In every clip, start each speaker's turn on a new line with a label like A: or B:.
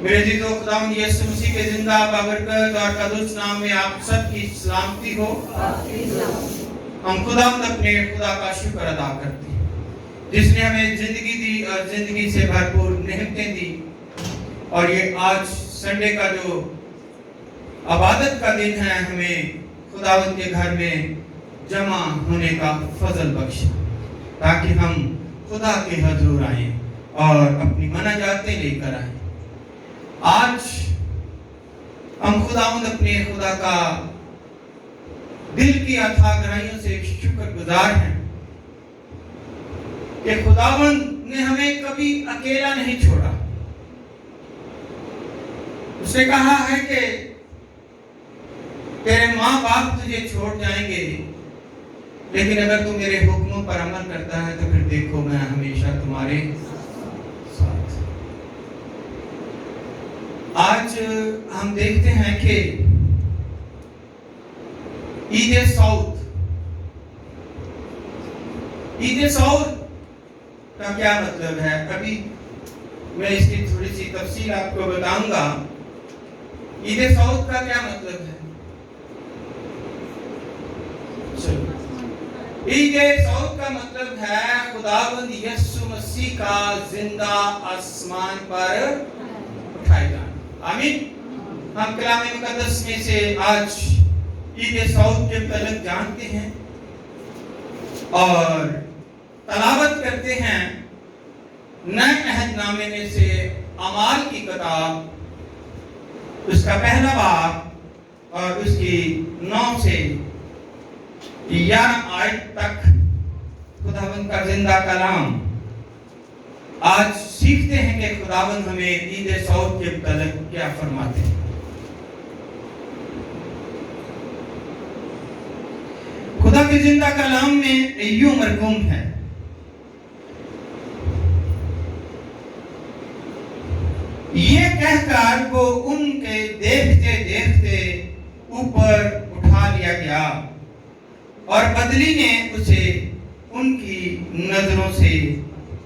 A: मेरे अजीजों, खुदावंद यीशु मसीह के जिंदा बाबरकत और कदूस नाम में आप सबकी सलामती हो। हम खुदावंद अपने खुदा का शुक्र अदा करते हैं जिसने हमें जिंदगी दी और जिंदगी से भरपूर नेमतें दी। और ये आज संडे का जो इबादत का दिन है, हमें खुदावंद के घर में जमा होने का फजल बख्शा ताकि हम खुदा के हजूर आए और अपनी मनाजातें लेकर आए। आज हम खुदावंद अपने खुदा का दिल की अथाह गहराइयों से शुक्रगुजार हैं कि खुदावंद ने हमें कभी अकेला नहीं छोड़ा। उसने कहा है कि तेरे माँ बाप तुझे छोड़ जाएंगे, लेकिन अगर तू मेरे हुक्मों पर अमल करता है तो फिर देखो मैं हमेशा तुम्हारे साथ। आज हम देखते हैं कि ईद सऊद का क्या मतलब है, अभी मैं इसकी थोड़ी सी तफसील आपको बताऊंगा। ईद सऊद का क्या मतलब है? ईद सऊद का मतलब है खुदावंद यीशु मसीह का जिंदा आसमान पर उठाया जाना। आमीन। हम कलाम मुकद्दस में से आज ईद सऊद के तलक जानते हैं और तलावत करते हैं। नए अहदनामे में से अमाल की किताब, उसका पहला बाब और उसकी 9 से 11 आयत तक खुदावंद का जिंदा कलाम आज सीखते हैं कि खुदावंद हमें ईद सऊद के मुतालिक क्या फरमाते हैं। खुदा के जिंदा कलाम में यूं मरकूम है, ये कहकर वो उनके देखते देखते ऊपर उठा लिया गया और बदली ने उसे उनकी नजरों से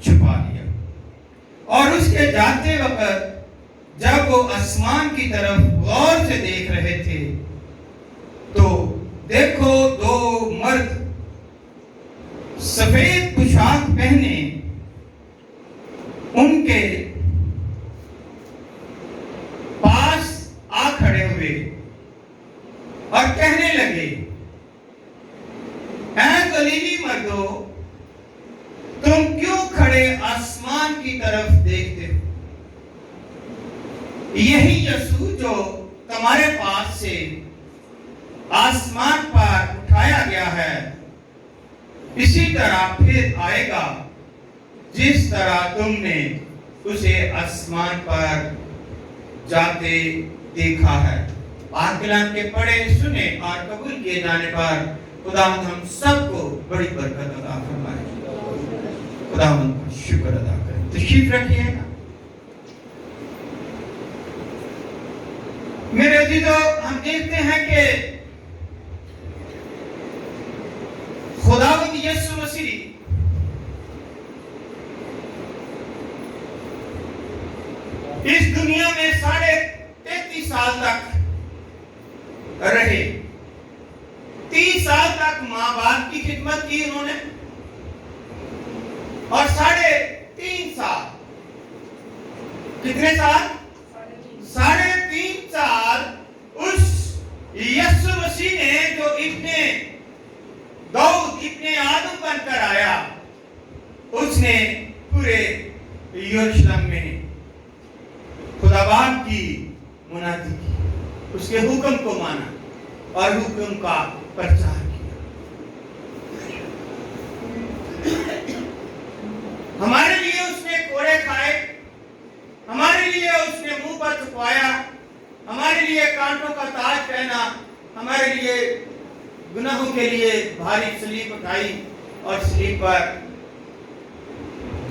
A: छुपा लिया। और उसके जाते वक्त जब वो आसमान की तरफ गौर से देख रहे थे तो देखो 2 मर्द सफेद पोशाक पहने उनके पास आ खड़े हुए और कहने लगे, ऐ गलीली मर्दों, तुम क्यों खड़े आसमान की तरफ देखते हो? यही यीशु जो तुम्हारे पास से आसमान पर उठाया गया है, इसी तरह फिर आएगा जिस तरह तुमने उसे आसमान पर जाते देखा है। पाक कलाम के पढ़े, सुने और कबूल किए जाने पर खुदावंद हम सबको बड़ी बरकत अता फरमाए। खुदावंद का शुक्र अदा करें। तशरीफ रखिएगा। मेरे अजीजों, हम देखते हैं कि खुदावंद यीशु मसीह इस दुनिया में 33.5 साल तक रहे। 30 साल तक माँ बाप की खिदमत की उन्होंने और 3.5 साल, कितने साल? 3.5 साल उस यीशु मसीह ने जो इब्ने दाऊद, इब्ने आदम बनकर आया, उसने पूरे यरूशलेम में खुदाबाद की मुनादी की, उसके हुक्म को माना और हुक्म का प्रचार किया। हमारे लिए उसने कोड़े खाए, हमारे लिए उसने मुंह पर थुकवाया, हमारे लिए कांटों का ताज पहना, हमारे लिए गुनाहों के लिए भारी सलीब उठाई और सलीब पर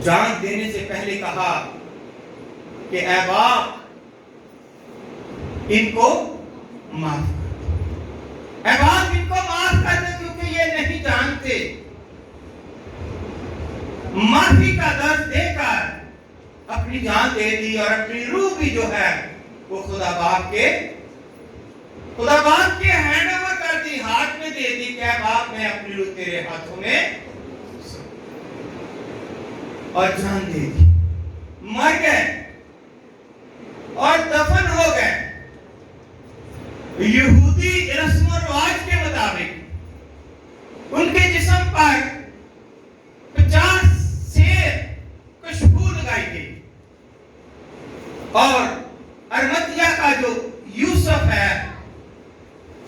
A: जान देने से पहले कहा कि ऐ बाप, इनको माफ कर। ऐ बाप, इनको माफ कर दे क्योंकि ये नहीं जानते। माफी का दर्द देकर अपनी اپنی جان دے دی اور اپنی روح بھی جو ہے وہ خدا باپ کے ہینڈ اوور کر دی، ہاتھ میں دے دی کہ اے باپ میں اپنی روح تیرے ہاتھوں میں، اور جان دے دی، مر گئے اور دفن ہو گئے۔ یہودی رسم و رواج کے مطابق ان کے جسم پر 50 سیر خوشبو لگائی گئی، اور ارمتیا کا جو یوسف ہے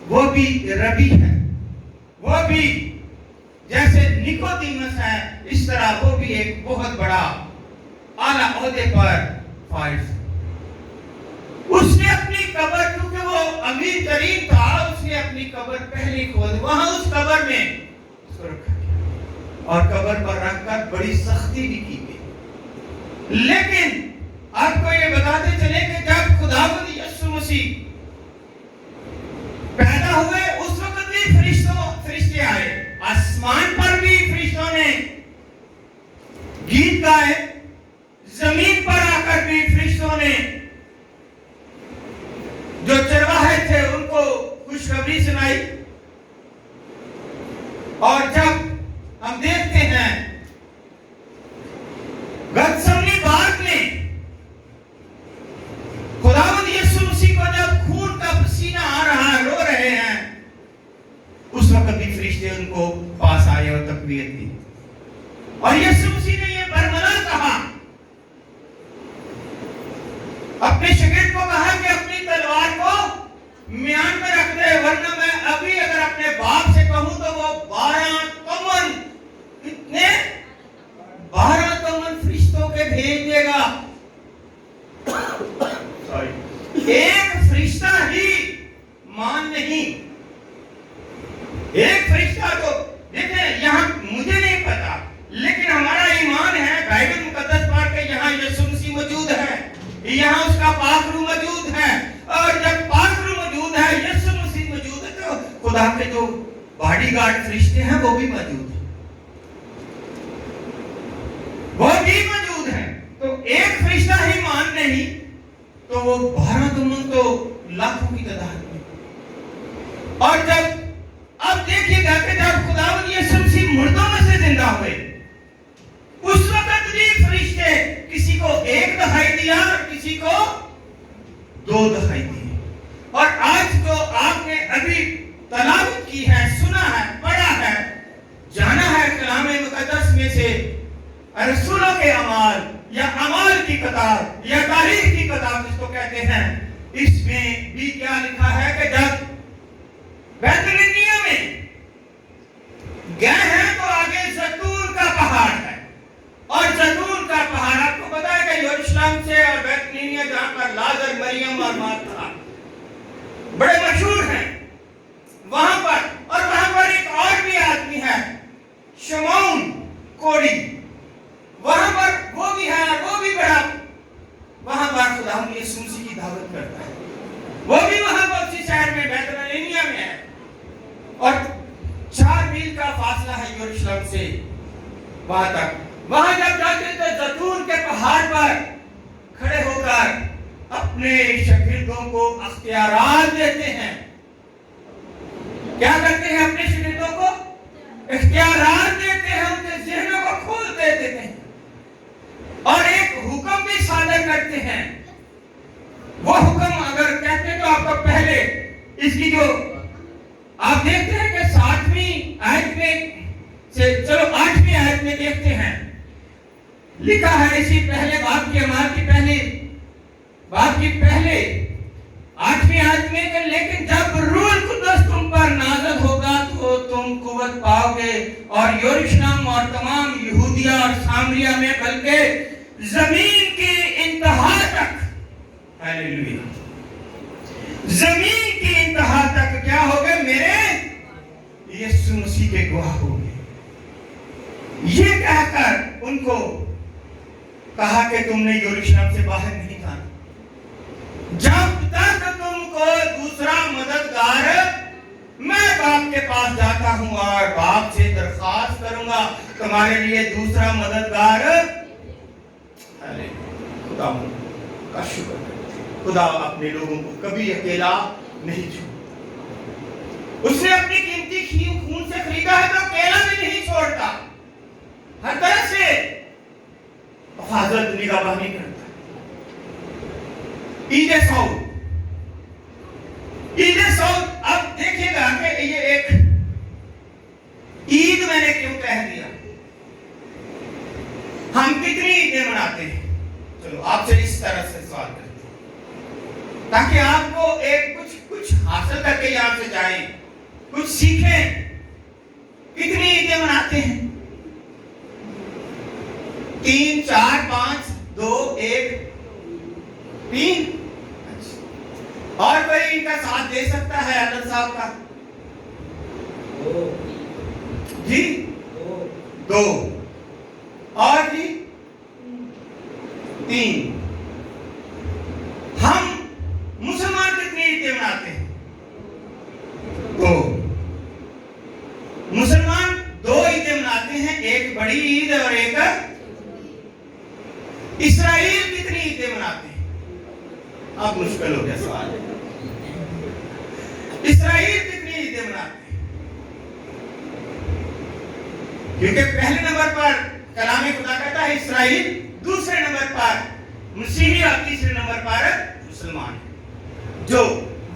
A: وہ بھی ربی ہے، وہ بھی جیسے نیکودیمس ہے اس طرح وہ بھی ایک بہت بڑا اعلیٰ عہدے پر فائز۔ اس نے اپنی قبر، کیونکہ وہ امیر ترین تھا، اس نے اپنی قبر پہلے کھود، وہاں اس قبر میں اس کو رکھا گیا اور قبر پر رکھ کر بڑی سختی بھی کی گئی۔ لیکن آپ کو یہ بتاتے چلے کہ جب خداوند یسوع مسیح پیدا ہوئے اس وقت بھی فرشتے آئے، آسمان پر بھی فرشتوں نے گیت گائے، زمین پر آ کر بھی فرشتوں نے جو چرواہے تھے ان کو خوشخبری سنائی۔ اور جب ہم دیکھتے ہیں گتسمنی باغ میں خداوند یسوع مسیح کو جب خون کا پسینہ آ رہا ہے، رو رہے ہیں، اس وقت بھی فرشتے ان کو پاس آئے اور تقویت دی، اور یسوع مسیح نے یہ برملا کہا، اپنے شاگرد کو کہا کہ اپنی تلوار کو میان میں رکھ دے، ورنہ میں ابھی اگر اپنے باپ سے کہوں تو وہ 12 تمن، کتنے 12 تمن فرشتوں کے بھیج دے گا۔ ایک فرشتہ ہی مان نہیں، ایک فرشتہ تو دیکھیں یہاں مجھے نہیں پتا، لیکن ہمارا ایمان ہے، بائبل مقدس پڑھ کے یہاں یسوع مسیح موجود ہے، یہاں اس کا پاک روح موجود ہے، اور جب پاک روح موجود ہے، یسوع مسیح موجود ہے، تو خدا کے جو باڈی گارڈ فرشتے ہیں وہ بھی موجود ہیں، وہ بھی موجود ہیں۔ تو ایک فرشتہ ہی مان نہیں تو وہ 12 تمن تو لاکھوں کی تعداد میں۔ اور جب اب دیکھیے گا کہ جب خداوند یسوع مسیح مردوں میں سے زندہ ہوئے، اس وقت بھی فرشتے کسی کو ایک دہائی دیا اور کسی کو 2 دہائی دی۔ اور آج جو آپ نے ابھی تلاوت کی ہے، سنا ہے، پڑھا ہے، جانا ہے کلام مقدس میں سے رسولوں کے اعمال یا اعمال کی کتاب یا تاریخ کی کتاب جس کو کہتے ہیں، اس میں بھی کیا لکھا ہے کہ جب بیت عنیہ میں گئے ہیں تو آگے زیتون کا پہاڑ ہے، اور زیتون کا پہاڑ آپ کو پتا ہے کہ یروشلم سے اور بیت عنیہ جہاں پر لازر، مریم اور مارتھا بڑے مشہور ہیں، وہاں پر، اور وہاں پر ایک اور بھی آدمی ہے شمعون کوڑی، وہاں پر وہ بھی ہے اور وہ بھی بڑا وہاں پر خداوند یسوع مسیح کی دعوت کرتا ہے، وہ بھی وہاں پر اسی شہر میں بیت عنیہ میں ہے، اور 4 میل کا فاصلہ ہے یروشلم سے وہاں تک۔ وہاں جب جاتے تو زیتون کے پہاڑ پر کھڑے ہو کر اپنے شاگردوں کو اختیارات دیتے ہیں۔ کیا کرتے ہیں؟ اپنے شاگردوں کو اختیارات دیتے ہیں، ان کے ذہنوں کو کھول دیتے ہیں، اور ایک حکم بھی صادر کرتے ہیں۔ وہ حکم اگر کہتے تو آپ کو پہلے اس کی جو آپ دیکھتے ہیں کہ 7ویں آیت میں سے، چلو 8ویں آیت میں دیکھتے ہیں، لکھا ہے اسی پہلے باب کی اعمال کی پہلے 8ویں آیت میں کہ لیکن جب روح القدس تم پر نازل ہوگا تو تم قوت پاؤ گے، اور یروشلم اور تمام یہودیہ اور سامریہ میں بلکہ زمین کی انتہا تک، ہاللویا، زمین کی انتہا تک کیا ہوگے؟ میرے یسوع مسیح کے گواہ ہوگے۔ یہ کہہ کر ان کو کہا کہ تم نے یروشلم سے باہر نہیں جانا جب تک تم کو دوسرا مددگار میں باپ کے پاس جاتا ہوں اور باپ سے درخواست کروں گا تمہارے لیے دوسرا مددگار खुदा का शुक्र करते हैं। खुदा अपने लोगों को कभी अकेला नहीं छोड़ता। उसने अपनी कीमती खून से खरीदा है तो अकेला भी नहीं छोड़ता, हर तरह से हिफाजत निगहबानी करता है। ईद सऊद, अब देखिएगा कि ये एक ईद मैंने क्यों कह दिया। हम कितनी ईदें मनाते हैं? चलो आपसे इस तरह से सवाल करते हैं ताकि आपको एक कुछ हासिल करके यहां से जाएं, कुछ सीखें। कितनी ईदें मनाते हैं? 3, 4, 5, 2, 1, 3। और कोई इनका साथ दे सकता है अदल साहब का? जी 2 और जी 3। हम मुसलमान कितनी ईदें मनाते हैं? 2। मुसलमान 2 ईदें मनाते हैं, एक बड़ी ईद और एक। इस्राएल कितनी ईदें मनाते हैं? अब मुश्किल हो गया सवाल। इस्राएल कितनी ईदें मनाते हैं? क्योंकि पहले नंबर पर कलाम खुदा कहता है इस्राएल, दूसरे नंबर पर मसीही और तीसरे नंबर पर मुसलमान जो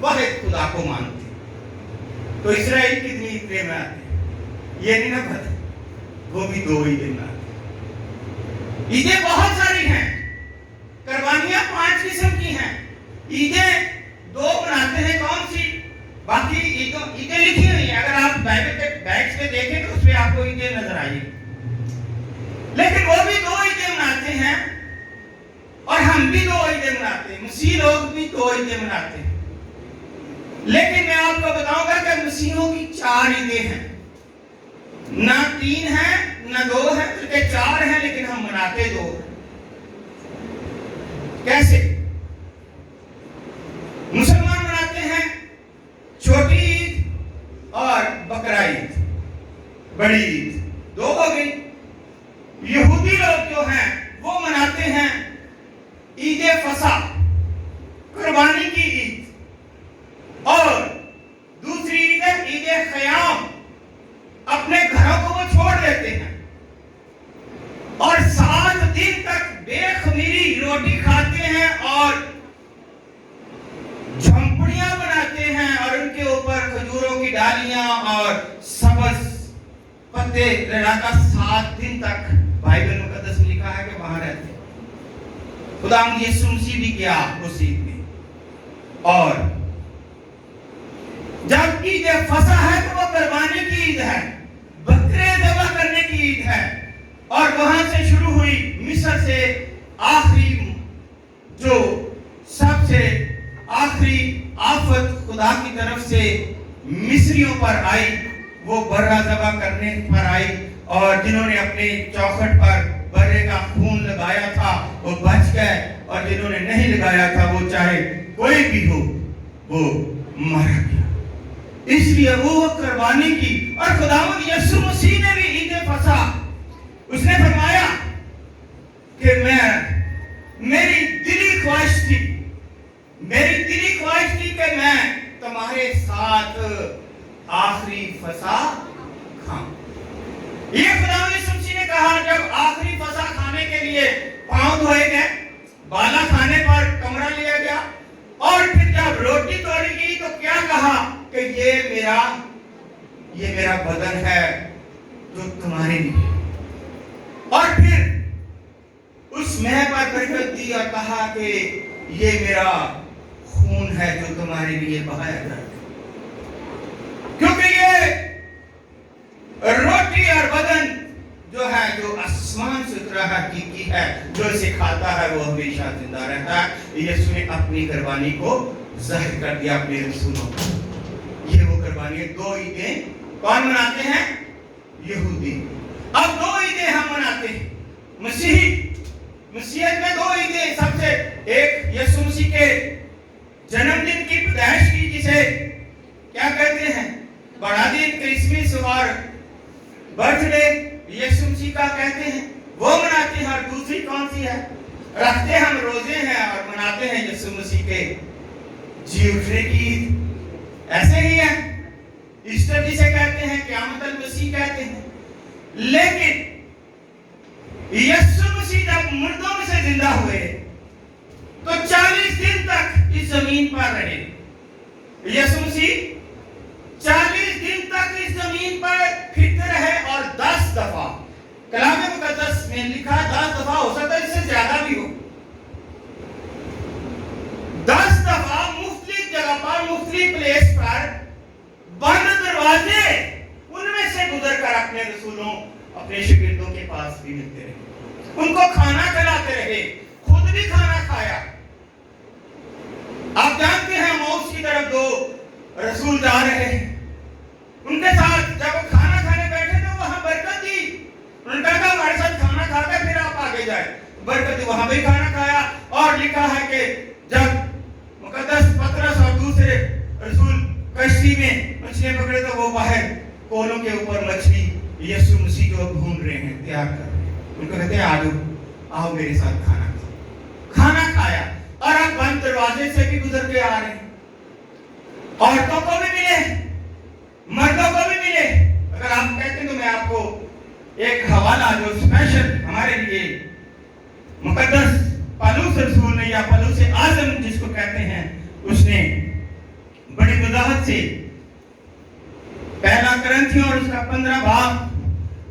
A: वाहिद खुदा को मानते हैं। तो इस्राएल कितनी ईदें मनाते हैं? ये नहीं ना पता, वो भी 2 ईदें मनाते हैं। ईदें बहुत सारी हैं, कुर्बानियां 5 किस्म की हैं। ईदें 2 मनाते हैं, कौन सी? बाकी ईदें लिखी हुई हैं, अगर आप बाइबल के बैग्स में देखें तो उसमें आपको ईदें नजर आएगी। लेकिन वो भी 2 ईदें मनाते हैं और हम भी 2 ईदें मनाते हैं, मसीह लोग भी 2 ईदें मनाते हैं। लेकिन मैं आपको बताऊंगा कि मसीहों की 4 ईदें हैं, ना 3 है ना 2 है, बल्कि 4 है, लेकिन हम मनाते 2। कैसे? मुसलमान मनाते हैं छोटी ईद और बकरा ईद, बड़ी ईद 2 हो गई। यहूदी लोग जो हैं वो मनाते हैं ईद फसा, कुर्बानी की ईद, और दूसरी ईद है ईद ख़याम, अपने घरों को वो छोड़ देते हैं और 7 दिन तक बेखमीरी रोटी खाते हैं और झोंपड़ियां बनाते हैं और उनके ऊपर खजूरों की डालियां और सब्ज पत्ते लगाकर 7 दिन तक बाइबल मुकद्दस में लिखा है कि वहां रहते हैं। खुदा यीशु मसीह भी गया उस ईद में, और जब ईद फसा है तो वो कुर्बानी की ईद है, बकरे ज़बह करने की ईद है। और वहां से शुरू हुई मिस्र से आखिरी, जो सबसे आखिरी आफत खुदा की तरफ से मिस्रियों पर आई, वो बर्रा ज़बह करने पर आई, और जिन्होंने अपने चौखट पर बर्रे का खून लगाया था वो बच गए, और जिन्होंने नहीं लगाया था वो चाहे कोई भी हो वो मारा गया। इसलिए वो कुर्बानी की। और खुदावंद यीशु मसीह ने भी ईद फसा, उसने फरमाया कि मेरी दिली ख्वाहिश थी कि मैं तुम्हारे साथ आखिरी फसा खाऊं। ये खुदावंद यीशु मसीह ने कहा जब आखिरी फसा खाने के लिए पांव धोए गए, बाला खाने पर कमरा लिया गया, और फिर जब रोटी तोड़ी गई तो क्या कहा कि ये मेरा बदन है जो तुम्हारे लिए। और फिर उस मेह पर बरकत दी और कहा कि ये मेरा खून है जो तुम्हारे लिए बहाया जाएगा। क्योंकि ये रोटी और बदन जो है, जो आसमान से उतरा हकीकी है, जो इसे खाता है वो हमेशा जिंदा रहता है। यीशु ने अपनी कुर्बानी को जाहिर कर दिया अपने रसूलों को। ये वो कुर्बानी है। 2 ईदें कौन मनाते हैं? यहूदी। अब 2 ईदें हम मनाते हैं। मसीहत में 2 ईदें, सबसे एक यीशु मसीह के जन्मदिन की पैदाइश की, जिसे क्या कहते हैं, बड़ा दिन, क्रिसमस और बर्थडे यीशु मसीह का कहते हैं, वो मनाते हैं। और दूसरी कौन सी है? रखते हम रोजे हैं और मनाते हैं यीशु मसीह के जी उठने की ईद। ऐसे ही है, ईस्टर जिसे कहते हैं, क़यामत मसीह कहते हैं। लेकिन यीशु मसीह जब मुर्दों में से जिंदा हुए तो 40 दिन तक इस जमीन पर रहे। यीशु मसीह 40 दिन तक इस जमीन पर फिरते रहे और 10 दफा, कलाम मुकद्दस में लिखा 10 दफा, हो सकता है इससे ज्यादा भी हो, 10 दफा मुख्तलिफ जगह पर, मुख्तलिफ प्लेस पर बंद दरवाजे उनमें से गुजर कर अपने रसूलों, अपने शागिर्दों के पास भी मिलते रहे, उनको खाना खिलाते रहे, खुद भी खाना खाया। आप जानते हैं मौत की तरफ 2 रसूल जा रहे हैं, उनके साथ जब वो खाना खाने बैठे तो वहां बरकत दी, उन्होंने कहा हमारे साथ खाना खाकर फिर आप आगे जाए, बरकत दी, वहां भी खाना खाया। और लिखा है कि जब मुकद्दस पतरस और दूसरे रसूल कश्ती में मछलियां पकड़े तो वो बाहर कोलों के ऊपर मछली यीशु मसीह को ढूंढ रहे हैं, तैयार कर रहे हैं। उनको कहते हैं आओ मेरे साथ खाना खाओ। खाना खाया और आप बंद दरवाजे से भी गुजर के आ रहे हैं। औरतों को भी मिले, मर्दों को भी मिले। अगर आप कहते हैं तो मैं आपको एक हवाला जो स्पेशल हमारे लिए मुकद्दस पौलुस रसूल ने, या पौलुस आज़म जिसको कहते हैं, उसने बड़ी वजाहत से 1 कुरिन्थियों और उसका 15 बाब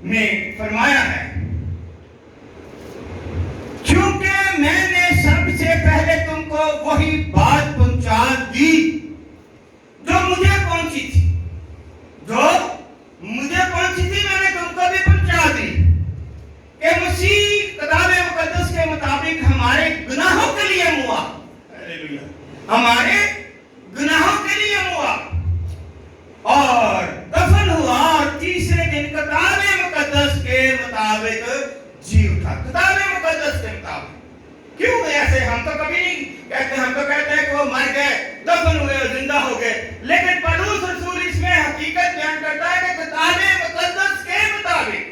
A: में फरमाया है, क्योंकि मैंने सबसे पहले तुमको वही बात पहुंचा दी जो मुझे पहुंची थी, मैंने तुमको भी पहुंचा दी कि मसीह किताब मुकद्दस के मुताबिक हमारे गुनाहों के लिए हुआ, हालेलुया, हमारे गुनाहों के लिए हुआ और दफन हुआ और तीसरे दिन किताब मुकद्दस के मुताबिक जी उठा। किताब मुकद्दस के मुताबिक क्यों ऐसे? हम तो कभी नहीं कहते, हम तो कहते हैं कि वो मर गए, दफन हुए और जिंदा हो गए, लेकिन पौलुस रसूल इसमें हकीकत बयान करता है कि किताब मुकद्दस के मुताबिक।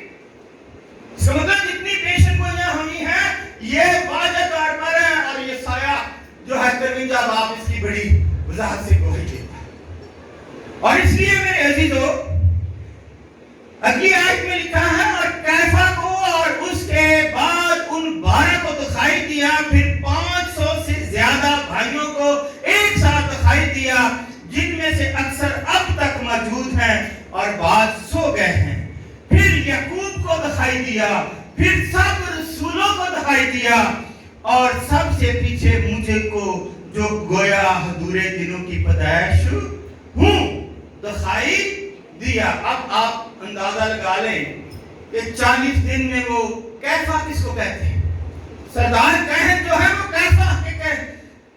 A: मतलब जितनी पेशन गोइयां हुई हैं ये वाज़ह तौर पर है, और ये साया जो है 53 बाब इसकी बड़ी वजाहत से गवाही देता है। और इसलिए मेरे अजीजों, अगली आयत में लिखा है, और कैफा को और उसके बाद उन 12 को दिखाई दिया, फिर 500 से ज्यादा भाइयों को एक साथ दिखाई दिया, जिनमें से अक्सर अब तक मौजूद हैं और बाद सो गए हैं। फिर याकूब को दिखाई दिया, फिर सब रसूलों को दिखाई दिया, और सबसे पीछे मुझे को जो गोया अधूरे दिनों की पैदाइश हूं दिखाई दिया। अब आप अंदाजा लगा लें कि 40 दिन में वो कैफा किसको कहते हैं? सरदार कहन जो है वो कैफा के कहन,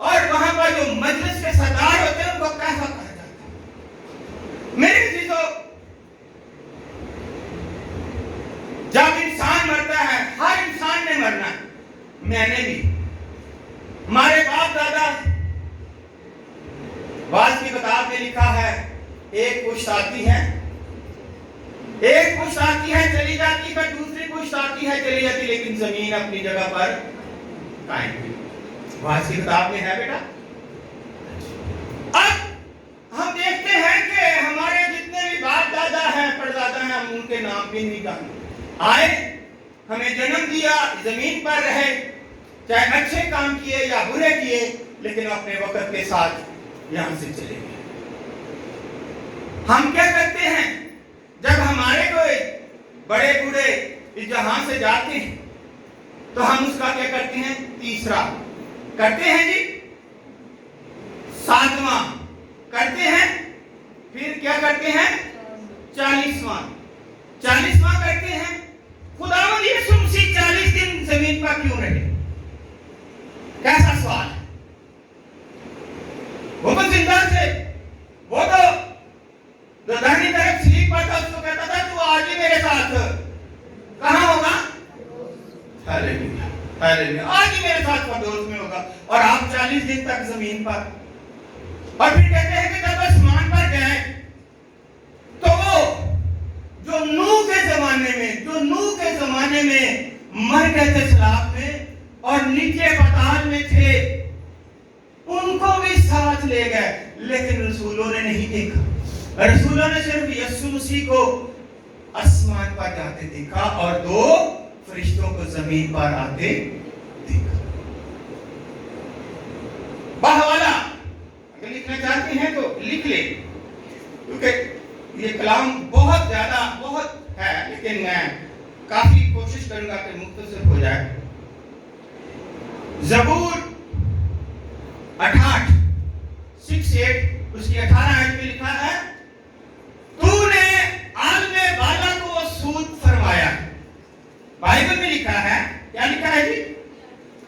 A: और वहां पर जो मजलिस के सरदार होते हैं उनको कैफा कहा जाता है। मेरे चीजों, जब इंसान मरता है, हर इंसान ने मरना है, मैंने भी, हमारे बाप दादा, वाज की किताब में लिखा है, एक पुश्त आती है चली जाती है, दूसरी पुश्त आती है चली जाती, लेकिन जमीन अपनी जगह पर कायम है। वाज की किताब में है बेटा। अब हम देखते हैं कि हमारे जितने भी बाप दादा हैं, परदादा हैं, हम उनके नाम भी नहीं जानते। आए, हमें जन्म दिया, जमीन पर रहे, चाहे अच्छे काम किए या बुरे किए, लेकिन अपने वक्त के साथ यहां से चले गए। हम क्या करते हैं जब हमारे कोई बड़े बूढ़े इस जहां से जाते हैं, तो हम उसका क्या करते हैं? तीसरा करते हैं जी, 7वां करते हैं, फिर क्या करते हैं? 40वां करते हैं। खुदावंद यीशु मसीह 40 दिन जमीन पर क्यों रहे? कैसा सवाल है? वो तो जिंदा थे, वो तो दाहिनी तरफ स्लीप पर था, उसको कहता था तू आज ही मेरे साथ कहां होगा? हालेलुया, हालेलुया, आज ही मेरे साथ परदोस में होगा। और आप 40 दिन तक जमीन पर, और फिर कहते हैं कि जब आसमान पर गए तो वो जो नूह के जमाने में मर गए थे सलाब में, اور نیچے پتال میں تھے ان کو بھی ساتھ لے گئے، لیکن رسولوں نے نہیں دیکھا۔ رسولوں نے صرف یسوع مسیح کو آسمان پر جاتے دیکھا اور 2 فرشتوں کو زمین پر آتے دیکھا۔ باہوالا اگر لکھنا چاہتے ہیں تو لکھ لیں، کیونکہ یہ کلام بہت زیادہ بہت ہے، لیکن میں کافی کوشش کروں گا کہ مختصر ہو جائے۔ زبور 68 اس کی 18 آیت میں لکھا ہے، تو نے عالم بالا کو سود فرمایا۔ بائبل میں لکھا ہے، کیا لکھا ہے جی؟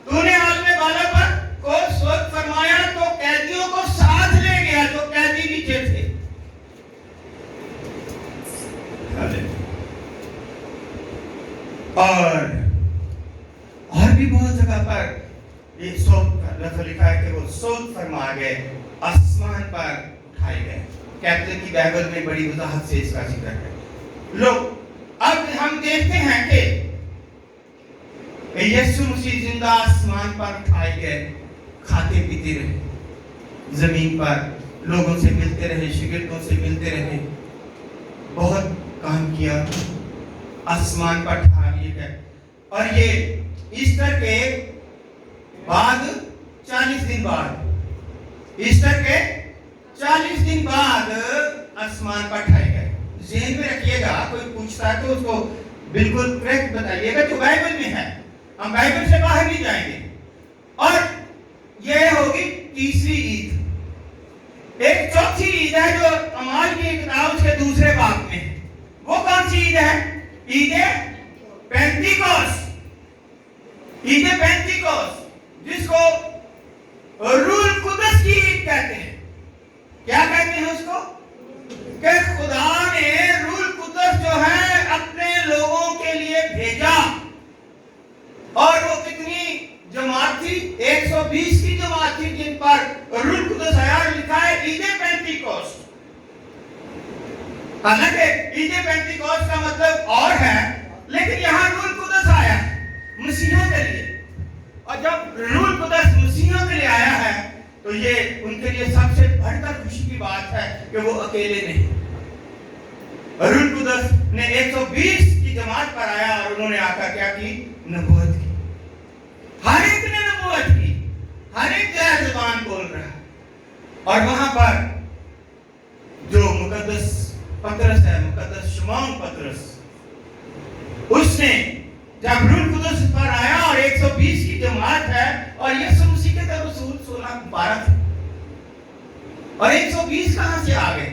A: تو نے عالم بالا پر کو سود فرمایا تو قیدیوں کو ساتھ لے گیا، تو قیدی نیچے تھے۔ اور بھی بہت جگہ پر یہ سود کا لفظ لکھا ہے کہ وہ سود فرما گئے، آسمان پر اٹھائے گئے۔ کیپٹن کی بائبل میں بڑی وضاحت سے اس کا ذکر ہے۔ لوگ اب ہم دیکھتے ہیں کہ یسوع مسیح زندہ آسمان پر اٹھائے گئے، کھاتے پیتے رہے، زمین پر لوگوں سے ملتے رہے، شاگردوں سے ملتے رہے، بہت کام کیا، آسمان پر اٹھا لیے گئے۔ اور یہ ایسٹر کے بعد 40 دن بعد، ایسٹر کے 40 دن بعد آسمان پر اٹھائے گئے۔ ذہن میں رکھیے گا، کوئی پوچھتا ہے تو اس کو بالکل کریکٹ بتائیے گا جو بائبل میں ہے، ہم بائبل سے باہر نہیں جائیں گے۔ اور یہ ہوگی تیسری عید۔ ایک چوتھی عید ہے جو اعمال کی کتاب کے دوسرے باب میں ہے۔ وہ کون سی عید ہے؟ عید پینتیکوس، عید پینتیکوس، جس کو روح القدس کی عید کہتے ہیں۔ کیا کہتے ہیں اس کو؟ کہ خدا نے روح القدس جو ہے اپنے لوگوں کے لیے بھیجا، اور وہ کتنی جماعت تھی؟ 120 کی جماعت تھی جن پر روح القدس آیا، اور لکھا ہے عید پینتیکوس۔ حالانکہ عید پینتیکوس کا مطلب اور ہے، لیکن یہاں روح القدس آیا مسیحیوں کے لیے، اور جب روح القدس مسیحیوں کے لیے آیا ہے تو یہ ان کے لیے سب سے بڑھ کر خوشی کی بات ہے کہ وہ اکیلے نہیں۔ روح القدس نے 120 کی جماعت پر آیا اور انہوں نے آ کر کیا کی؟ نبوت کی۔ ہر ایک نے نبوت کی، ہر ایک جو ہے زبان بول رہا ہے۔ اور وہاں پر جو مقدس پطرس ہے، مقدس شمعون پطرس، اس نے جب روح القدس پر آیا اور 120 کی جماعت ہے، اور یسوع مسیح کے رسول 16 مبارک ہے، اور 120 کہاں سے آ گئے؟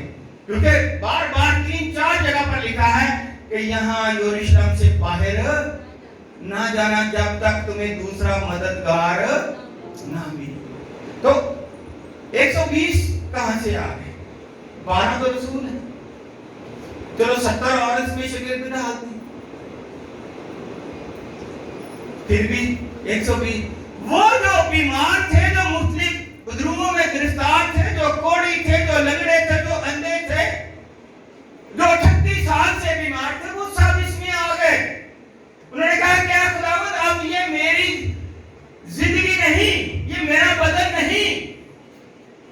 A: کیونکہ بار بار 3-4 جگہ پر لکھا ہے کہ یہاں یروشلم سے باہر نہ جانا جب تک تمہیں دوسرا مددگار نہ ملے۔ تو 120 کہاں سے آ گئے؟ 12 تو رسول ہیں، چلو 70 اور اس میں شاگرد ڈالتے ہیں، پھر بھی 120۔ وہ جو بیمار تھے، جو مختلف بدروؤں میں گرفتار تھے، جو کوڑی تھے، جو لنگڑے تھے، جو اندھے تھے، جو 38 سال سے بیمار تھے، وہ سب اس میں آ گئے۔ انہوں نے کہا کیا خداوند، اب یہ میری زندگی نہیں، یہ میرا بدن نہیں،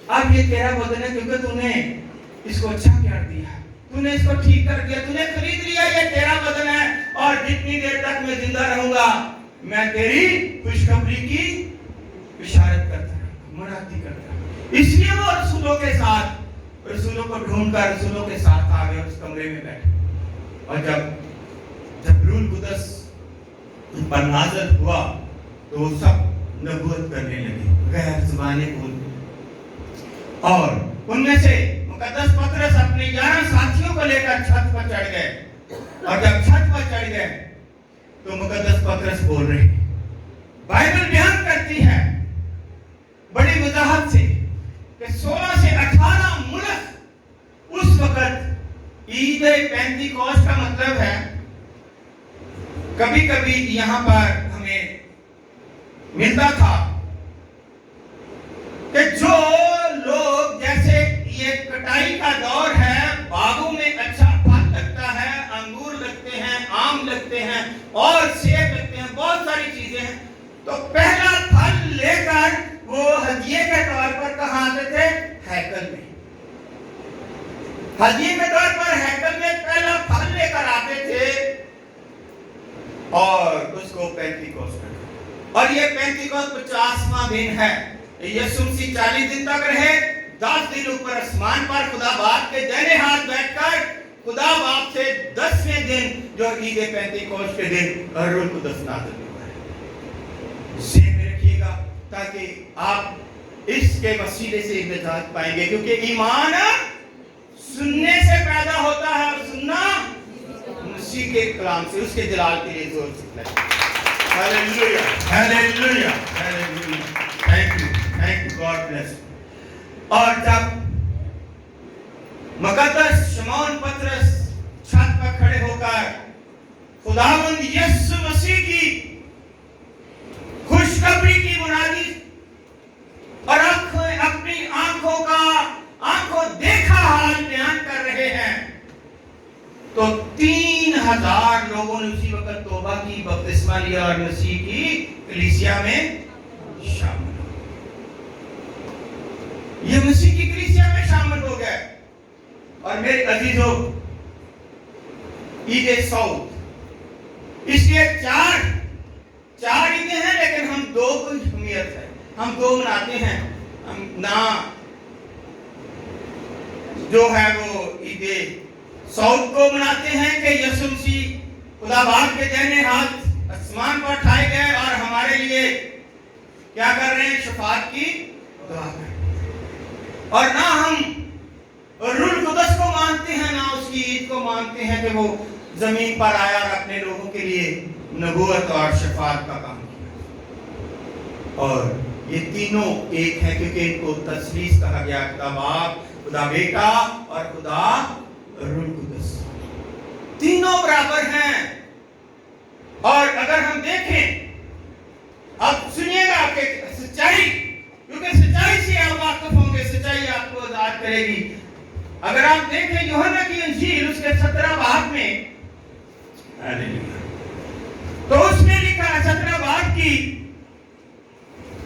A: اب یہ تیرا بدن ہے، کیونکہ تو نے اس کو اچھا کر دیا، تو نے اس کو ٹھیک کر دیا، تو نے خرید لیا، یہ تیرا بدن ہے، اور جتنی دیر تک میں زندہ رہوں گا میں تیری خوشخبری کی بشارت کرتا رہوں، منادی کرتا رہوں۔ اس لیے وہ رسولوں کے ساتھ، رسولوں کو ڈھونڈ کر رسولوں کے ساتھ آ گئے، اس کمرے میں بیٹھے، اور جب روح القدس ان پر نازل ہوا تو وہ سب نبوت کرنے لگے، غیر زبانیں بولنے، اور ان میں سے مقدس پطرس اپنے 11 ساتھیوں کو لے کر چھت پر چڑھ گئے، اور جب چھت پر چڑھ گئے تو مقدس پطرس بول رہے ہیں۔ بائبل بیان کرتی ہے بڑی وضاحت سے کہ 16 سے 18 ملک اس وقت عید پینتیکوس کا مطلب ہے، کبھی کبھی یہاں پر ہمیں ملتا تھا کہ جو لوگ، جیسے یہ کٹائی کا دور ہے، باغوں میں اچھا پھل لگتا ہے، انگور لگتے ہیں، آم لگتے ہیں، اور سیب لگتے ہیں، بہت ساری چیزیں ہیں، تو पहला फल लेकर वो हदिये के तौर पर कहाँ आते थे? हैकल में। हदिये के तौर पर हैकल में पहला फल लेकर आते थे और उसको पेंतीकोस्त कहते। और ये पेंतीकोस्त 50वां दिन है। यीशु मसीह 40 दिन तक रहे, 10 दिन ऊपर आसमान पर खुदा बाप के दाहिने हाथ बैठकर खुदा बाप से 10वें दिन जो ईद पेंतीकोस्त के दिन रूह कुदस नाज़िल हुआ है। ज़हन में रखिएगा ताकि आप इसके वसीले से निजात पाएंगे, क्योंकि ईमान सुनने से पैदा होता है और सुनना मसीह के कलाम से, उसके जलाल के लिए जोर से hallelujah hallelujah hallelujah. Thank you God bless. और जब मुकद्दस शमौन पतरस छत पर खड़े होकर खुदावंद यीशु मसीह की खुशखबरी की मुनादी और अपनी आंखों देखा हाल बयान कर रहे हैं, तो 3000 लोगों ने उसी वक्त तौबा की, बपतिस्मा लिया और मसीह की कलीसिया में शामिल हो। ये मसीह की कलीसिया में शामिल हो गए। और मेरे अजीजों, ईद सऊद, इसलिए चार ईदें हैं, लेकिन हम दो को अहमियत है, हम दो मनाते हैं। हम ना जो है वो ईद सऊद को मनाते हैं कि यीशु मसीह खुदा बाप के दाहिने हाथ आसमान पर उठाए गए और हमारे लिए क्या कर रहे हैं? शफाअत की दुआ कर रहे हैं। और ना हम रूह कुदस को मानते हैं, ना उसकी ईद को मानते हैं कि वो जमीन पर आया और अपने लोगों के लिए नबूवत और शफाअत का काम किया। और ये तीनों एक हैं, क्योंकि इनको तसलीस कहा गया, खुदा बाप, खुदा बेटा और खुदा रूह कुदस, तीनों बराबर हैं। और अगर हम देखें, अब सुनिएगा आपके सच्चाई, क्योंकि सच्चाई से आप वाकिफ होंगे, सच्चाई आपको आजाद करेगी। अगर आप देखें यूहन्ना की इंजील उसके 17 बाब में, तो उसमें लिखा है 17 बाब की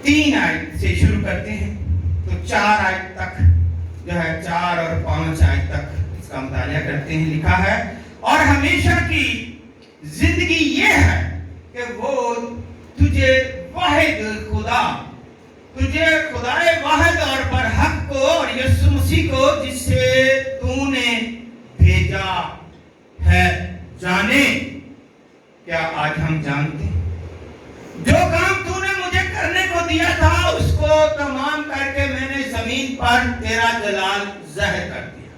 A: 3 आयत से शुरू करते हैं, तो 4 आयत तक जो है, 4 और 5 आयत तक इसका मुताला करते हैं। लिखा है, और हमेशा की जिंदगी ये है कि वो तुझे वाहिद खुदा, तुझे खुदाए वाहिद और बरहक को और यीशु मसीह को जिससे तूने भेजा है जाने। क्या आज हम जानते हैं? जो काम तूने मुझे करने को दिया था उसको तमाम करके मैंने जमीन पर तेरा जलाल ज़ाहिर कर दिया।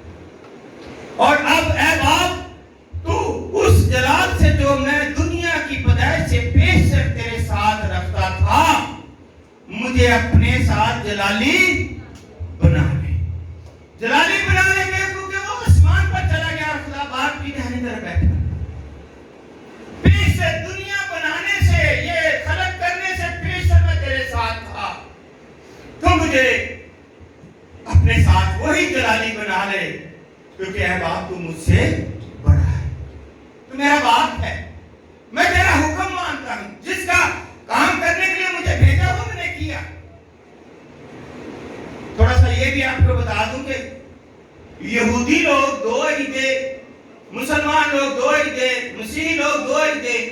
A: और अब ऐ बाप, तू उस जलाल से जो मैं दुनिया की पैदाइश से पेश से तेरे साथ रखता था, मुझे अपने साथ जलाली बना ले। जलाली बना ले, क्योंकि वो आसमान पर चला गया और खुदा बाप की दाहिनी तरफ बैठा। पेश से दुनिया बनाने से, ये खलक करने से पेश से मैं तेरे साथ था, तो मुझे अपने साथ वही जलाली बना ले, क्योंकि ऐ बाप तू मुझसे बड़ा है, तू मेरा बाप है, मैं तेरा हुक्म मानता हूं, जिसका काम करने के लिए मुझे भेजा वो मैंने किया। थोड़ा सा ये भी आपको बता दूं कि यहूदी लोग 2 ईदें, मुसलमान लोग 2 ईदें, मसीही लोग 2 ईदें,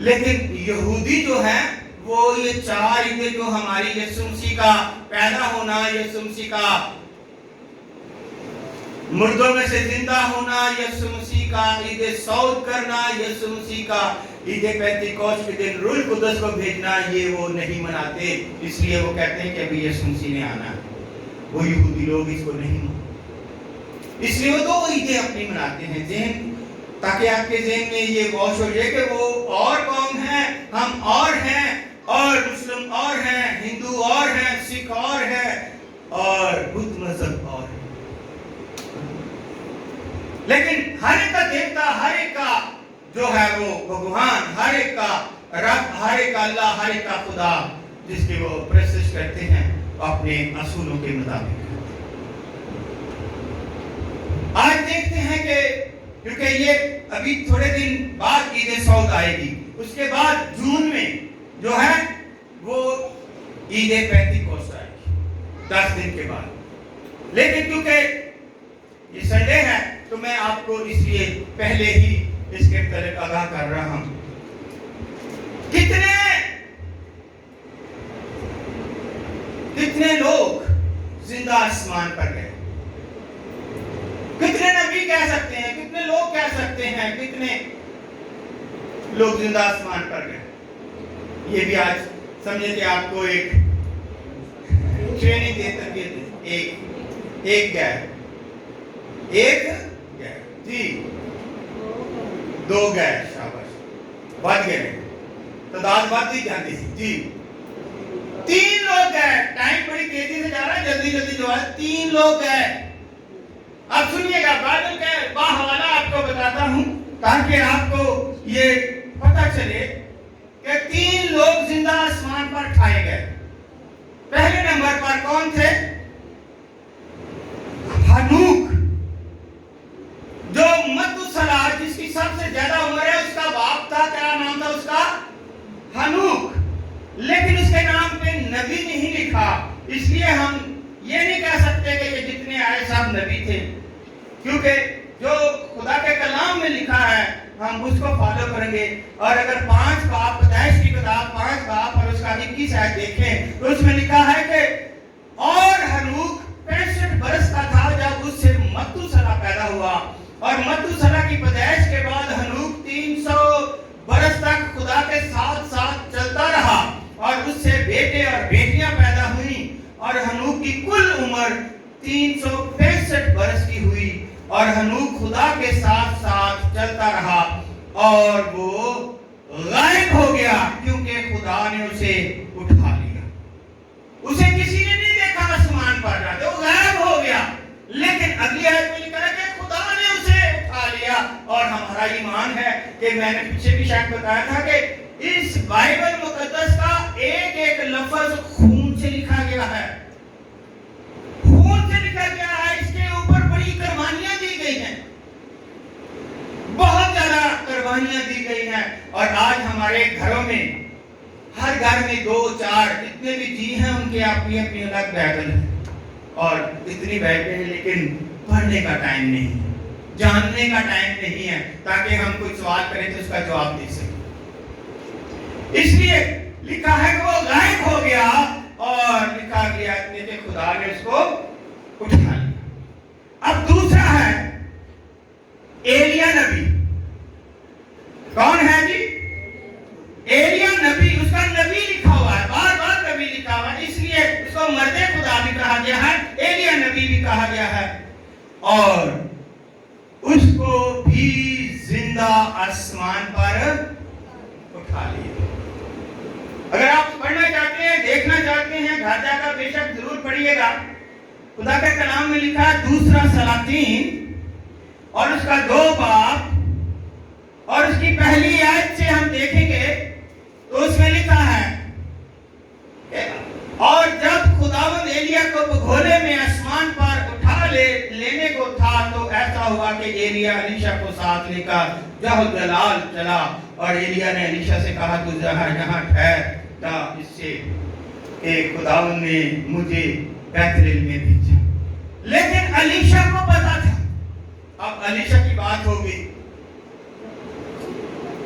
A: लेकिन यहूदी जो है वो ये 4 ईदें जो हमारी यीशु मसीह का पैदा होना, यीशु मसीह का मुर्दों में से जिंदा होना, यीशु मसीह का ईद सऊद करना, यीशु मसीह का ईद पेंतीकोस्त के दिन रूह कुदस को भेजना, ये वो नहीं मनाते। इसलिए वो कहते हैं कि अभी यीशु मसीह ने आना है। वो यहूदी लोग इसको नहीं मानते, इसलिए वो 2 ईदें अपनी मनाते हैं। ज़हन, ताकि आपके ज़हन में ये गौश हो जाए कि वो और कौम है, हम और हैं, और मुस्लिम और हैं, हिंदू और हैं, सिख और हैं, और बुद्ध मजहब और है। लेकिन हर एक का देवता, हर एक का जो है वो भगवान, हर एक का रब, हर एक का अल्लाह, हर एक का खुदा, जिसकी वो प्रेसिस करते हैं अपने असूलों के मुताबिक। आज देखते हैं कि क्योंकि ये अभी थोड़े दिन बाद ईद सऊद आएगी, उसके बाद जून में जो है वो ईद पेंटिकोस्ट आएगी 10 दिन के बाद। लेकिन क्योंकि ये संडे है तो मैं आपको इसलिए पहले ही इसके मतलब आगाह कर रहा हूं। कितने लोग जिंदा आसमान पर गए, कितने नबी कह सकते हैं, कितने लोग कह सकते हैं, कितने लोग जिंदा आसमान पर गए। ये भी आज समझे कि आपको एक ट्रेनिंग दे करके एक गया जी, 2 गए, शाबाश, बढ़ गए, तादाद बढ़ती जाती जी। 3 लोग गए, टाइम बड़ी तेजी से जा रहा है, जल्दी जल्दी जो है 3 लोग गए। अब सुनिएगा, बाइबल के बाहवाला आपको बताता हूं ताकि आपको ये पता चले कि 3 लोग जिंदा आसमान पर उठाए गए। पहले नंबर पर कौन थे? हनूक, जो मतुसला, जिसकी सबसे ज्यादा उम्र है, उसका बाप था, क्या नाम था उसका? हनूक। लेकिन उसके नाम पे नबी नहीं लिखा, इसलिए हम ये नहीं कह सकते कि ये जितने आए सब नबी थे, क्योंकि जो खुदा के कलाम में लिखा है हम उसको फॉलो करेंगे। और अगर 5 बाप, पैदाइश की किताब 5 बाप और उसका 21 आयत देखें तो उसमें लिखा है कि और हनूक 65 बरस का था जब उससे मतुसला पैदा हुआ, और मतुसला की पैदाइश के बाद हनूक 300 बरस तक खुदा के साथ साथ चलता रहा, और उससे बेटे और बेटियां पैदा हुई, और हनूक की कुल उम्र 365 बरस की हुई, और हनूक खुदा के साथ साथ चलता रहा, और वो गायब हो गया क्योंकि खुदा ने उसे उठा लिया। उसे किसी ने नहीं देखा आसमान पर जाते, वो गायब हो गया। लेकिन अगली आयत में लिखा है कि खुदा ने उसे उठा लिया। और हमारा ईमान है कि मैंने पीछे भी शायद बताया था कि इस बाइबल मुकद्दस का एक एक लफ्ज खून से लिखा गया है, खून से लिखा गया है। इसके ऊपर बड़ी कुर्बानियां दी गई हैं, बहुत ज्यादा कुर्बानियां दी गई हैं। और आज हमारे घरों में, हर घर में 2-4 जितने भी जी हैं उनके अपनी अपनी अलग बाइबल है, और इतनी बाइबल है, लेकिन पढ़ने का टाइम नहीं है, जानने का टाइम नहीं है, ताकि हम कोई सवाल करें तो उसका जवाब दे सकें। इसलिए लिखा है कि वो गायब हो गया, और लिखा गया कि खुदा ने उसको उठा लिया। अब दूसरा है एलिया नबी। कौन है जी? एलिया नबी। उसका नबी लिखा हुआ है, बार बार नबी लिखा हुआ है, इसलिए उसको मर्दे खुदा भी कहा गया है, एलिया नबी भी कहा गया है। और उसको भी जिंदा आसमान पर उठा लिया। अगर आप पढ़ना चाहते हैं, देखना चाहते हैं, घर जाकर बेशक जरूर पढ़िएगा। खुदा के कलाम में लिखा है 2 सलातीन और उसका 2 बाब, और उसकी पहली आयत से हम देखेंगे तो उसमें लिखा है, और जब खुदावंद एलिया को भगोने में आसमान पर उठा लेने को था तो ऐसा हुआ कि एलिया एलीशा को साथ लेकर जलाल चला, और एलिया ने एलीशा से कहा तू यहाँ ठहर, इससे खुदावंद ने मुझे बैतलेहम में भेजा। लेकिन एलीशा को पता था। अब एलीशा की बात होगी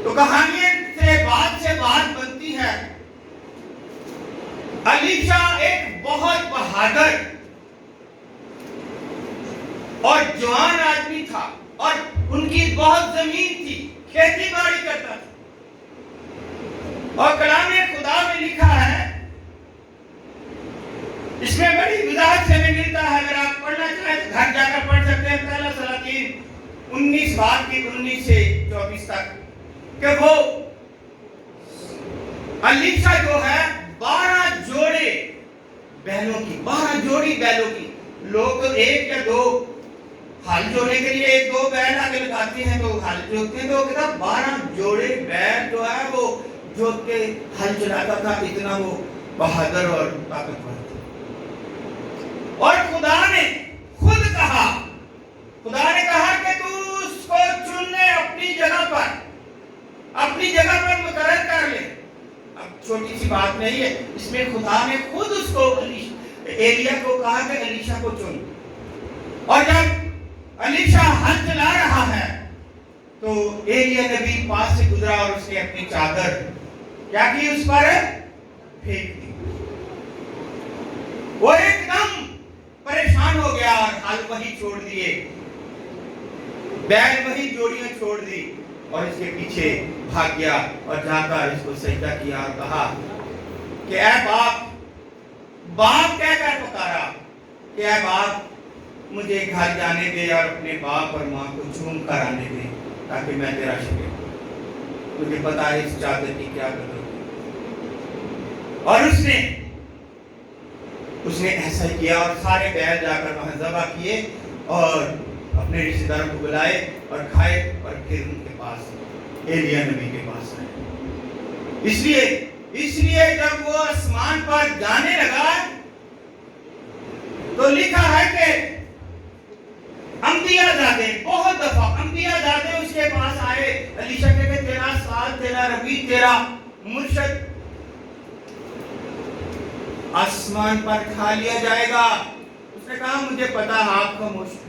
A: तो कहानी से बात बनती है। एलीशा एक बहुत बहादुर और जवान आदमी था, और उनकी बहुत जमीन थी, खेती बाड़ी करता था। और कलाम खुदा में लिखा है, इसमें बड़ी वजाहत से हमें मिलता है। अगर आप पढ़ना चाहें तो घर जाकर पढ़ सकते हैं। पहला सलातीन 19 बाब की 19 से 24 तक कि वो एलीशा जो है 12 जोड़ी बैलों की लोग तो 1 या 2 हल जोड़ने के लिए 1-2 बैल आगे लगाते हैं तो हल जोतते हैं, तो कहता 12 जोड़े बैल जो है वो जोत के हल चलाता था। इतना वो बहादुर और ताकतवर था। और खुदा ने कहा कि तू उसको चुन ले, अपनी जगह पर मुकर्रर कर ले। अब چھوٹی سی بات نہیں ہے. اس میں خدا نے خود اس کو ایلیا کو کہا کہ الیشا کو چن. اور جب الیشا ہل چلا رہا ہے تو ایلیا نبی پاس سے گزرا اور اس نے اپنی چادر کیا کی اس پر پھینک دی. وہ ایک دم پریشان ہو گیا اور ہل وہی چھوڑ دیے, بیل وہی جوڑیاں چھوڑ دی اور اس کے پیچھے بھاگ گیا اور جا کر اس کو سجدہ کیا اور کہا کہ اے باپ, باپ کہہ کر پکارا کہ اے باپ مجھے گھر جانے دے اور اپنے باپ اور ماں کو چوم کر آنے دے تاکہ میں تیرا شکر, مجھے پتا ہے اس چادر کی کیا قدر. اور اس نے ایسا ہی کیا اور سارے بیل جا کر وہاں ذبح کیے اور اپنے رشتہ داروں کو بلائے اور کھائے اور پھر ان کے پاس ایلیا نبی کے پاس آئے. اس لیے جب وہ آسمان پر جانے لگا تو لکھا ہے کہ انبیاء زادے, بہت دفعہ انبیاء زادے اس کے پاس آئے. الیشا کہتے تیرا ساتھ, تیرا ربی, تیرا مرشد آسمان پر کھا لیا جائے گا. اس نے کہا مجھے پتا آپ کا مرشد.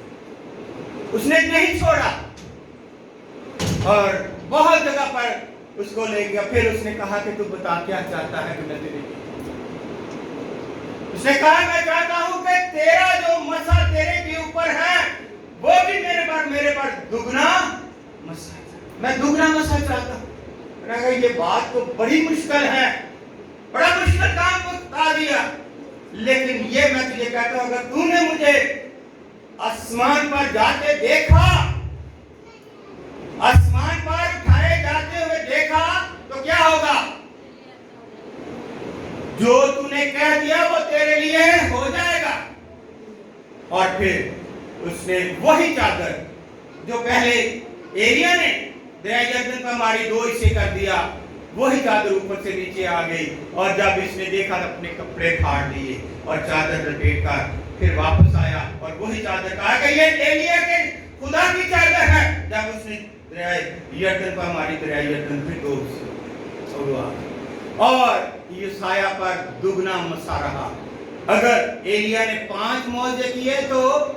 A: اس نے نہیں چھوڑا اور بہت جگہ پر اس کو لے گیا. پھر اس نے کہا کہ تو بتا کیا چاہتا ہے کہ میں تیرے. اس نے کہا میں چاہتا ہوں کہ تیرا جو مسا تیرے کے اوپر ہے وہ بھی میرے پر دگنا مسا, میں دگنا مسا چاہتا ہوں. میں نے کہا یہ بات تو بڑی مشکل ہے, بڑا مشکل کام بتا دیا, لیکن یہ میں تجھے کہتا ہوں اگر تو نے مجھے آسمان پر جاتے دیکھا, آسمان پر اٹھائے جاتے ہوئے دیکھا تو کیا ہوگا؟ جو تو نے کہہ دیا وہ تیرے لیے ہو جائے گا. اور پھر اس نے وہی چادر جو پہلے ایلیا نے دریائے یردن پر ماری 2 حصے کر دیا, وہی چادر اوپر سے نیچے آ گئی. اور جب اس نے دیکھا تو اپنے کپڑے پھاڑ لیے اور چادر لپیٹ کر پھر واپس آیا اور وہی چادر کہا کہ یہ ایلیا کے خدا کی چادر ہے. جب اس نے دریائے یردن پر ماری, دریائے یردن پھر 2 حصے ہوا اور یوسایا پر دگنا مسا رہا. اگر ایلیا نے 5 معجزے کیے تو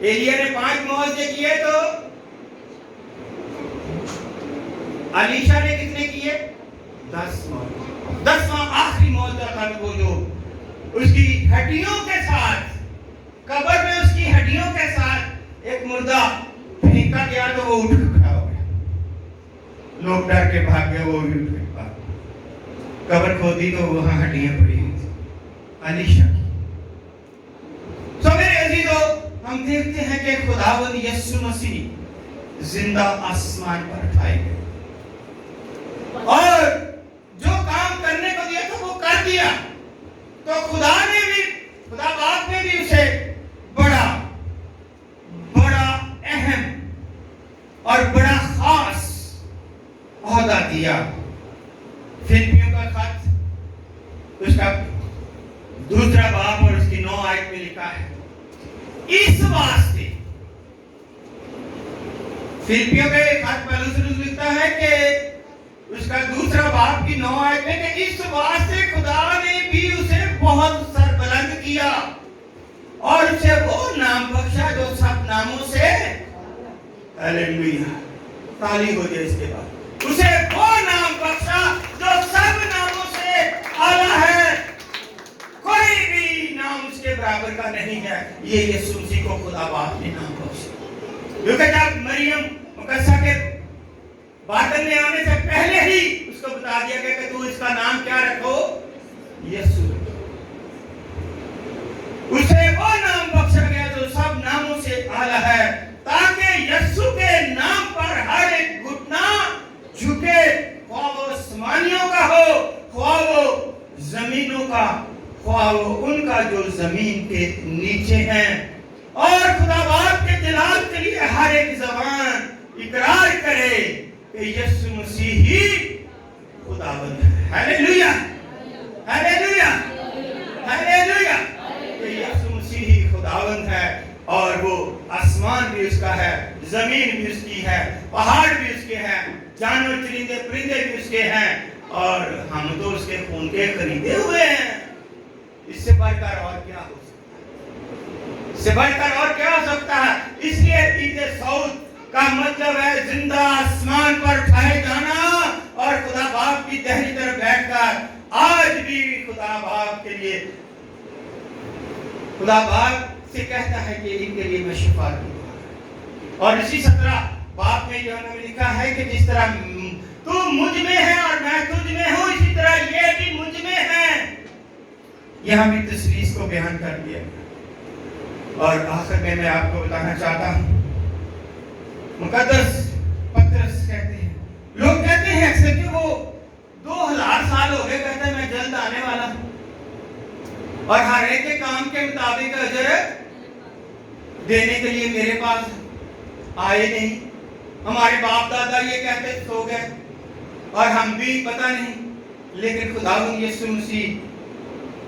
A: ایلیا نے 5 معجزے کیے تو الیشا نے کتنے کیے؟ 10 معجزے. 10واں آخری معجزہ تھا وہ جو اس کی ہڈیوں کے ساتھ, قبر میں اس کی ہڈیوں کے ساتھ ایک مردہ پھینکا گیا تو وہ اٹھ کھڑا ہو گیا. لوگ ڈر کے بھاگ گئے, وہ بھی اٹھ کے بھاگ. قبر کھودی تو وہاں ہڈیاں پڑی ہوئی تھی الیشا کی. سو میرے عزیزو, ہم دیکھتے ہیں کہ خداوند یسوع مسیح زندہ آسمان پر اٹھائے گئے اور جو کام کرنے کو دیا تو وہ کر دیا. تو خدا باپ نے بھی اسے بڑا اہم اور بڑا خاص عہدہ دیا. فلپیوں کا خط اس کا 2 باب اور اس کی 9 آیت میں لکھا ہے اس واسطے. فلپیوں کے خط پولس لکھتا ہے کہ اس کا 2 باب کی 9 آیت میں کہ اس واسطے خدا نے بھی اسے بہت سربلند کیا اور اسے وہ نام بخشا جو سب ناموں سے, ہیلیلویا, تعلیم ہو جائے اس کے بعد, اسے وہ نام بخشا جو سب ناموں سے اعلیٰ ہے. کوئی بھی نام اس کے برابر کا نہیں ہے. یہ یسوع مسیح کو خدا باپ نے نام بخشا. کیونکہ جب مریم مقدسہ کے باطن میں آنے سے پہلے ہی اس کو بتا دیا گیا کہ تو اس کا نام کیا رکھو؟ یسوع. اسے وہ نام بخشا گیا جو سب ناموں سے اعلیٰ ہے تاکہ یسوع کے نام پر ہر ایک گھٹنا جھکے, خواہ وہ آسمانیوں کا ہو, خواہ وہ زمینوں کا, خواہ وہ ان کا جو زمین کے نیچے ہیں. اور خدا باپ کے جلال کے لیے ہر ایک زبان اقرار کرے کہ یسوع مسیح ہی خداوند ہے. Hallelujah, hallelujah, hallelujah. کہ یسوع مسیح ہی خداوند ہے اور وہ آسمان بھی اس کا ہے, زمین بھی اس کی ہے, پہاڑ بھی اس کے ہیں, جانور چرندے پرندے بھی اس کے ہیں और हम तो उसके खून के खरीदे हुए हैं। इससे बढ़कर और क्या हो सकता है? इससे बढ़कर और क्या हो सकता है? इसलिए ईद सऊद का मतलब है जिंदा आसमान पर उठाए जाना और खुदा बाप की दाहिनी तरफ बैठकर आज भी खुदा बाप के लिए खुदा बाप से कहता है कि इनके लिए मैं शिफा की दुआ। और इसी 17 बाप में यूहन्ना में लिखा है कि जिस तरह तू मुझ में है और मैं तुझ में हूं, इसी तरह ये भी मुझ में है। यहां भी तस्वीर को बयान कर दिया। और आखिर में मैं आपको बताना चाहता हूं, मुकद्दस पतरस कहते हैं, लोग कहते हैं अक्सर कि वो 2000 साल हो गए, कहते हैं मैं जल्द आने वाला हूं और हर एक के काम के मुताबिक अजर देने के लिए मेरे पास आए नहीं। हमारे बाप दादा ये कहते सो गए और हम भी पता नहीं, लेकिन खुदावंद यीशु मसीह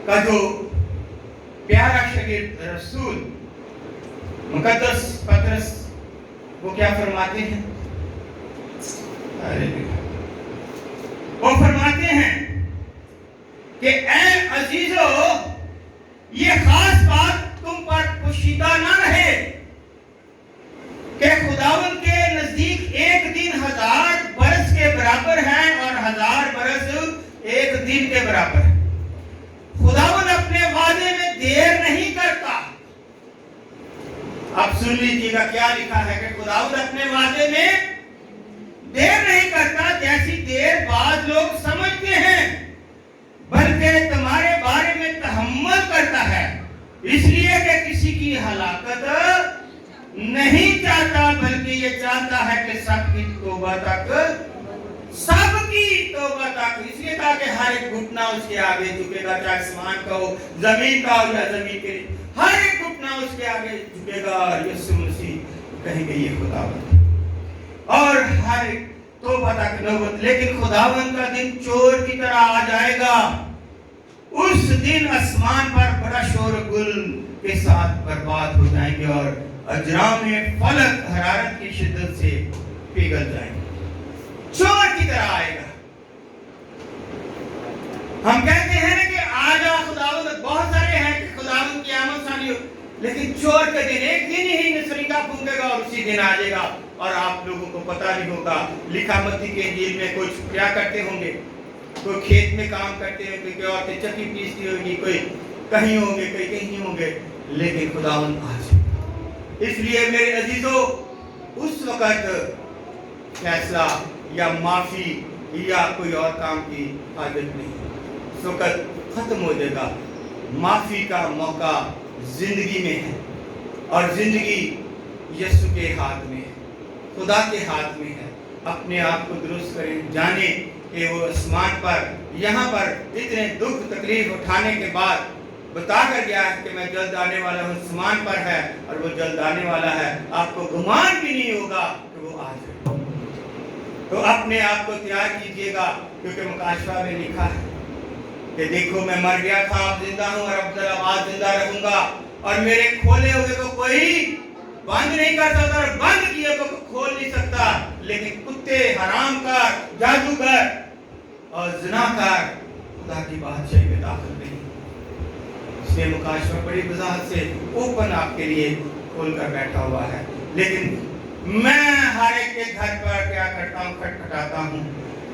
A: का जो प्यारा शागिर्द रसूल मुकद्दस पतरस वो क्या फरमाते हैं? वो फरमाते हैं कि ऐ अजीजो, ये खास बात तुम पर पोशीदा ना रहे कि खुदावंद के नजदीक एक दिन 1000 बरस के बराबर है और 1000 बरस एक दिन के बराबर है। खुदावंद अपने वादे में देर नहीं करता। आप सुन लीजिएगा क्या लिखा है कि खुदावंद अपने वादे में देर नहीं करता जैसी देर बाद लोग समझते हैं, बल्कि तुम्हारे बारे में तहम्मुल करता है, इसलिए कि किसी की हलाकत नहीं चाहता, बल्कि ये चाहता है कि सबकी तौबा तक इसलिए कहा कि हर एक घुटना उसके आगे झुकेगा, चाहे आसमान का हो, जमीन का हो या जमीन के, हर एक घुटना उसके आगे झुकेगा और यीशु मसीह कहेंगे ये खुदावंद, और हर एक तौबा तक नौबत। लेकिन खुदावंद का दिन चोर की तरह आ जाएगा। उस दिन आसमान पर बड़ा शोरगुल के साथ बर्बाद हो जाएंगे और अजराम में फलक हरारत की शिद्दत से पिघल जाएंगे। चोर की तरह आएगा। हम कहते हैं ना कि आजा खुदावंद, बहुत सारे हैं कि खुदावंद की आमद सानी हो, लेकिन चोर का दिन एक दिन ही नसरीका फूंकेगा और उसी दिन आ जाएगा और आप लोगों को पता नहीं होगा। लिखा मत्ती के इंजील में कुछ क्या करते होंगे, कोई खेत में काम करते होंगे, कोई औरतें चक्की पीसती होगी, कोई कहीं होंगे, कोई कहीं होंगे, लेकिन खुदावंद आज। इसलिए मेरे अजीजों, उस वक्त फैसला या माफी या कोई और काम की आदत नहीं, उस वक्त खत्म हो जाएगा। माफी का मौका जिंदगी में है और जिंदगी यीशु के हाथ में है, खुदा के हाथ में है। अपने आप को दुरुस्त करें, जाने कि वो आसमान पर यहाँ पर इतने दुख तकलीफ उठाने के बाद बता कर गया है कि मैं जल्द आने वाला हूँ, आसमान पर है और वो जल्द आने वाला है। आपको गुमान भी नहीं होगा कि वो आ जाए। तो अपने आप को तैयार कीजिएगा, क्योंकि मुकाशवा में लिखा है कि देखो मैं मर गया था, अब जिंदा हूँ और अब जिंदा रहूंगा, और मेरे खोले हुए को कोई बंद नहीं कर सकता और बंद किए को खोल नहीं सकता। लेकिन कुत्ते, हरामकार, जादूगर और ज़िनाकार खुदा की बादशाही में दाखिल नहीं। इसलिए मुकाशवा बड़ी वजाहत से ओपन आपके लिए खोल कर बैठा हुआ है। लेकिन मैं हर एक के घर पर क्या करता हूँ, खटखटाता हूँ,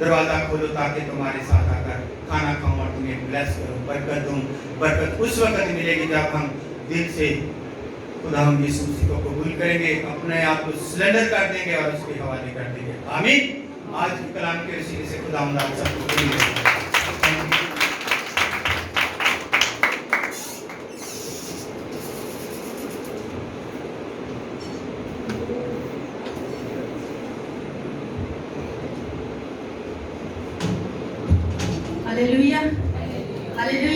A: दरवाजा खोलो ताकि तुम्हारे साथ आकर खाना खाऊं और तुम्हें ब्लेस करूं, बरकत दूं। बरकत उस वक्त मिलेगी जब हम दिल से खुदा हम यीशु मसीह को कबूल करेंगे, अपने आप को सरेंडर कर देंगे और उसके हवाले कर देंगे। आमीन। आज के कलाम के वसीले से खुदा हम आप सबको कबूल।
B: Hallelujah, hallelujah.